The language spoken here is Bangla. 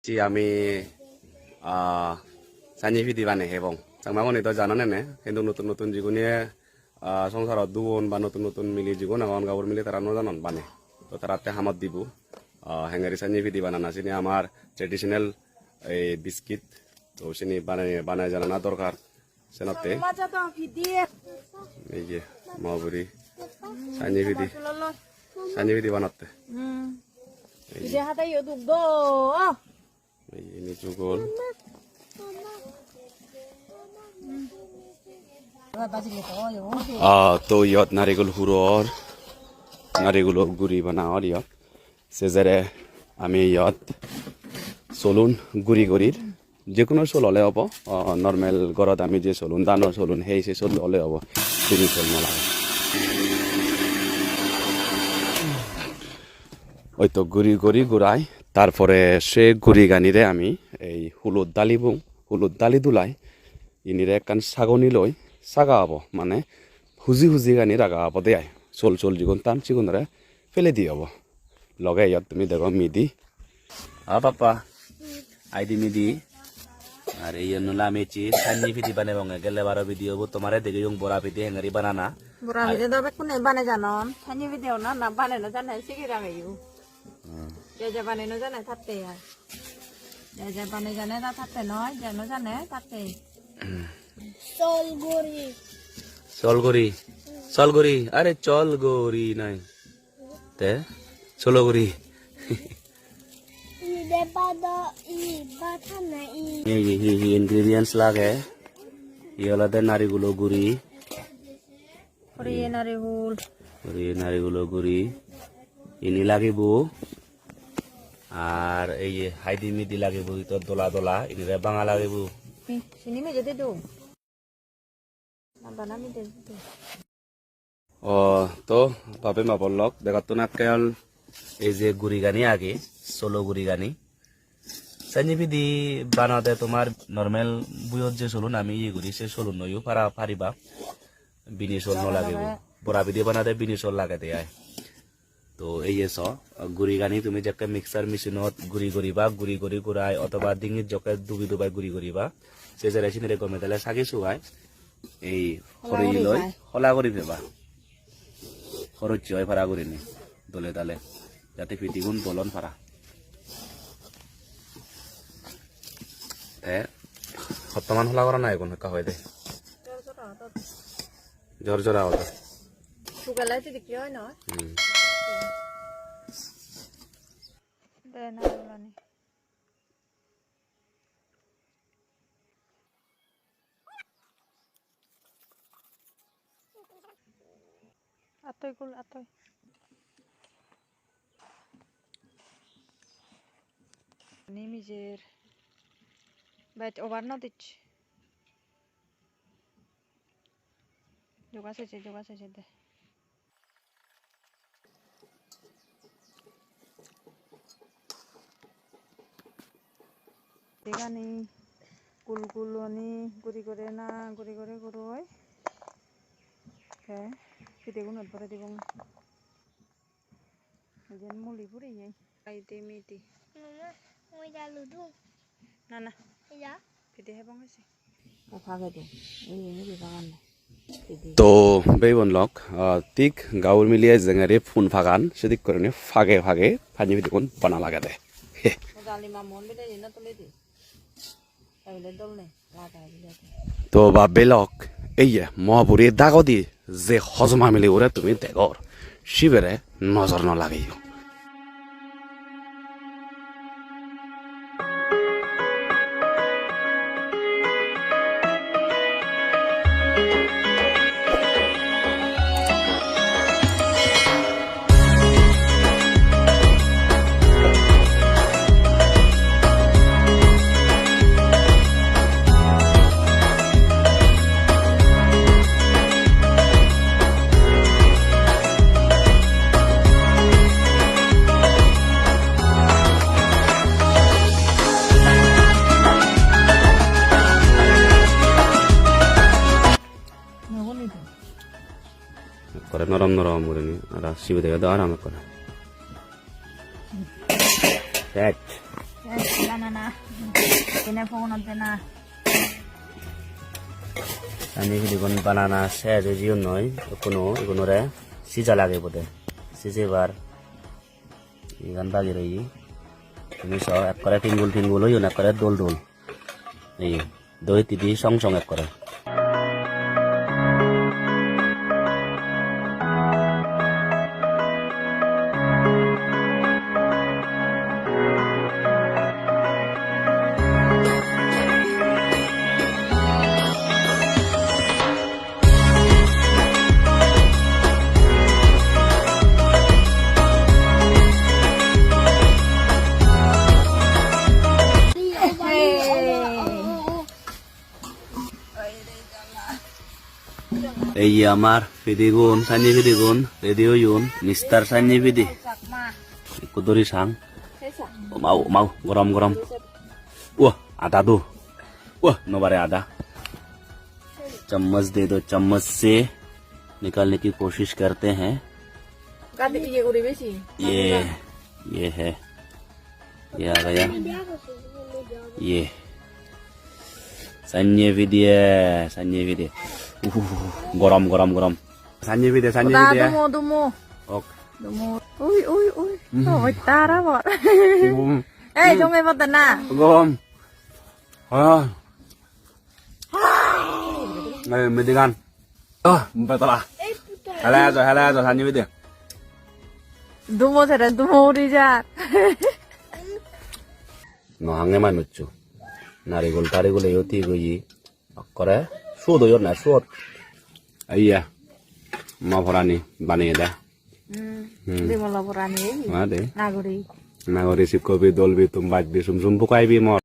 আমি সানি ভিডি বানে হেবং চাংমাগনি তো জানা নেনে কিন্তু নতুন নতুন যিগুনি সংসারত দুগুণ বা নতুন নতুন মিলি যিগুণ আগন গাঁৱৰ মিলি তারা নজানন বানে তো তারাতে হামত দিব হেঙ্গারি সানি ভিডি বানানা চিনি আমার ট্রেডিশনাল এই বিস্কিট তো চিনি বানায় জানা দরকার সেনতে এই যে মাবুরি সানি ভিডি বানাতে ini juga তো ইয়াত নারিকল হুৰৰ নারিকলৰ গুৰি বনাওঁ ইয়াত সেজেৰে আমি ইয়াত চলুন গুৰি গুৰিৰ যিকোনো চল হ'লে হ'ব নৰ্মেল ঘৰত আমি যে চলুন ধানৰ চলুন সেই চল হ'লে হ'ব চিনি চল নালাগে ওই তো গুড়ি গুড়ি গুড়াই তারপরে সে গুড়ি গানিরে আমি এই হুলুদ দালি দুলাই ইনিরে একখান ছাগনি লই ছাগা হব মানে হুজি গানি রাগা হব দেয় চল যিগুণ টান চিগুণরে ফেলে দিয়ে হব লগে ইয়াত তুমি দেখো মিদি পাপা আইডি মিদি আর এই নুলা মেচি সান্নি ভিডি বানে বঙ্গে গেলে বারো ভিডিও হবো তোমারে দেখে ইং বড়া ভিডি হেঙ্গারি বানানা বড়া ভিডি দবে কোনে বানে জানন সান্নি ভিডিও না বানে না জানে শিখিরা মেয়ু যে বানে না জানে থাকতে আর যে বানে জানে না থাকতে নয় যেন জানে থাকতে চলগরি আরে চলগরি নাই তে চলগরি ingredients লাগে ইহলাতে নারিগুলো গুড়ি নারিগুলো গুড়ি ইনি লাগিব আর এই যে হাইদি মিদি লাগিব তো দোলা দোলা ইনিরে বাঙা লাগিব চিনি মে যেতে দো না বানামি দে তো বাপে মা বললক দেখাতো না কেল এই যে গুড়ি গানি আগে সোলো গুড়ি গানি সানি ভিডি বানাতে তোমার নর্মাল বুয়ত যে চলুন আমি ইয়ে করি সে চলুন নইও পারিবা বিনি চল নলাগিব বড়া ভিডি বানাতে বিনি চল লাগে দেয় তো এই চ গুড়ি গানি তুমি যেকে মিক্সার মেশিনত গুড়ি গুড়াই অথবা ডিঙিত জকে দুবাই গুড়ি করিবা সে যে রেচিনিরে গমে তাহলে চাগি চুয়াই এই খৰি লৈ খলা কৰি ফেবা খৰচ হয় ভাড়া কৰি নি দলে তালে যাতে ফিটিগুণ বলন ফাৰা সপ্তাহমান খোলা কৰা নাই কোন হয় দে জৰা হতো শুকালাইতে দেখি হয় নয় দে না বলানি আতই নিজের বাইট ওভার না দিচ্ছি যোগাছে দে দেখানি কুলকুলনি গুড়ি করে না গুড়ি করে গরু হয় হ্যাঁ ফিটেগুণত ভরে দিব যেন মুলি পুরে আইতে মেয়েটি না না ফিটে হেবং হয়েছে তো বেবন লক তিক গাঁৱৰ মিলিয়ে জেঙারি ফোন ফাগান সেদিক করে ফাগে ফানি ফিটিগুণ বনা লাগা দে তো বা বেলক এই মহাপুরী দাগদি যে হজমা মিলি ওরে তুমি দেখর শিবেরে নজর নলাগিও করে নরম করে নি আর শিবে দেখে তো আরামে করে Banana. Kena phone on na. Sanyi video kon banana share jion noi kono re sija lage bode sije bar igan bagi rei তুমি সব এক করে ফিঙ্গুল হইও না করে দোল এই দই তিদি সং এক করে এই আমার ফিদিগুন সানি ফিদিগুন রেডিও ইউন মিস্টার সানি ফিদি কুদরি sang mau gorom wah ada tuh wah nobare ada चम्मच दे दो चम्मच से निकालने की कोशिश करते हैं ये है ये आ गया ये Sanyi video gorom Sanyi video Dumo. ok Ui. Ôi ta đó bọt. Ê, trong em bọt na. gom này mình đi ăn phải tao là hay là rồi Sanyi video Dumo sẽ là dumo đi ra. nó hàng em ăn được chưa 나리골 요티 거기 그래 수도 요나 수 아이야 마포라니 바네다 Di mau laporan ini. ada Naguri. nagori sip kopi dolbi tumbat bi sum bukai bi mor